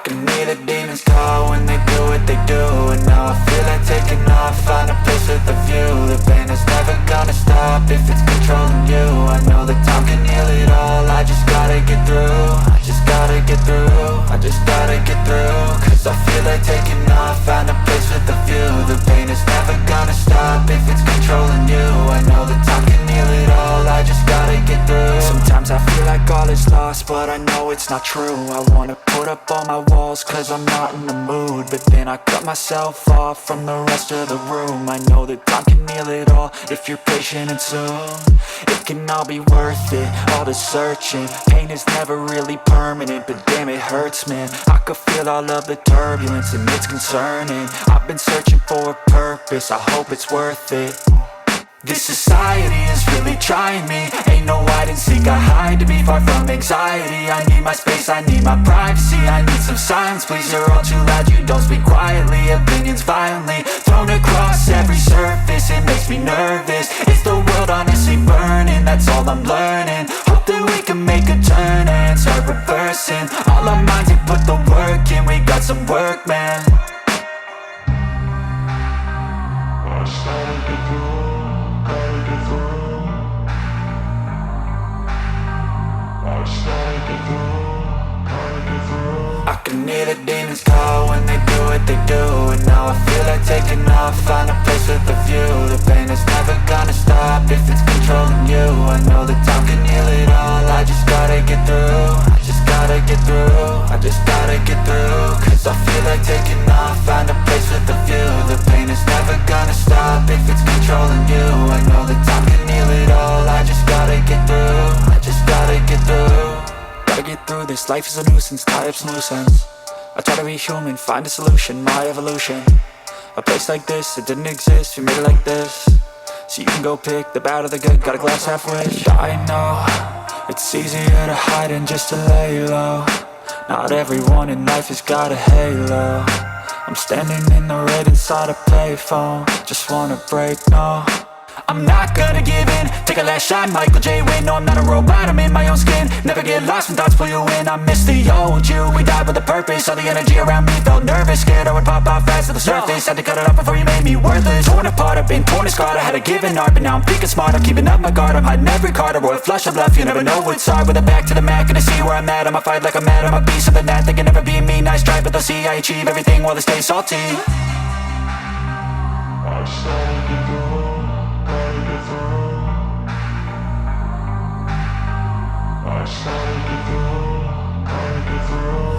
can hear the demons call when they do what they do. And now I feel like taking off, find a place with a view. The pain is never gonna stop if it's controlling you. I know that time can heal it all, I just gotta get through. I just gotta get through, I just gotta get through. Cause I feel like taking off, find a place with a view. The pain is never gonna stop if it's controlling you. I know that time can heal it all, I just gotta get through. Sometimes I feel like all is lost, but I know it's not true. I wanna put up all my walls cause I'm not in the mood, but then I cut myself off from the rest of the room. I know that time can heal it all if you're patient and soon. It can all be worth it, all the searching. Pain is never really permanent, but damn it hurts, man. I could feel all of the turbulence and it's concerning. I've been searching for a purpose, I hope it's worth it. This society is really trying me. Ain't no hide and seek, I hide to be far from anxiety. I need my space, I need my privacy. I need some silence, please, you're all too loud. You don't speak quietly, opinions violently thrown across every surface. It makes me nervous, is the world honestly burning? That's all I'm learning. Hope that we can make a turn and start reversing. All our minds, they put the work in. We got some work, man. I started to do. I can hear the demons call when they do what they do. And now I feel like taking off, find a place with a view. The pain is never gonna stop if it's controlling you. I know that time can heal it all, I just gotta get through. I just gotta get through, I just gotta get through. Cause I feel like taking off, find a place with a view. The pain is never gonna stop if it's controlling you. I know that time can heal it all, I just gotta get through. I just gotta get through. Gotta get through this, life is a nuisance, tie up some loose ends. I try to be human, find a solution, my evolution. A place like this, it didn't exist, we made it like this. So you can go pick the bad or the good, got a glass half rich. I know, it's easier to hide than just to lay low. Not everyone in life has got a halo. I'm standing in the red inside a payphone. Just wanna break, no, I'm not gonna give in. Take a last shot, Michael J. Win. No, I'm not a robot, I'm in my own skin. Never get lost when thoughts pull you in. I miss the old you, we died with a purpose. All the energy around me felt nervous, scared I would pop off fast to the surface. Had to cut it off before you made me worthless. Torn apart, I've been torn and scarred. I had a given art, but now I'm thinking smart. I'm keeping up my guard, I'm hiding every card. A royal flush of left, you never know what's hard. With a back to the mat, gonna see where I'm at. I'ma fight like I'm mad, I'm a piece of the net. They can never be me, nice try, but they'll see I achieve everything while they stay salty. I started to go.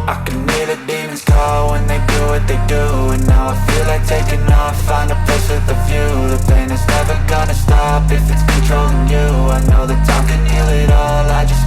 I can hear the demons call when they do what they do. And now I feel like taking off, find a place with a view. The pain is never gonna stop if it's controlling you. I know that time can heal it all, I just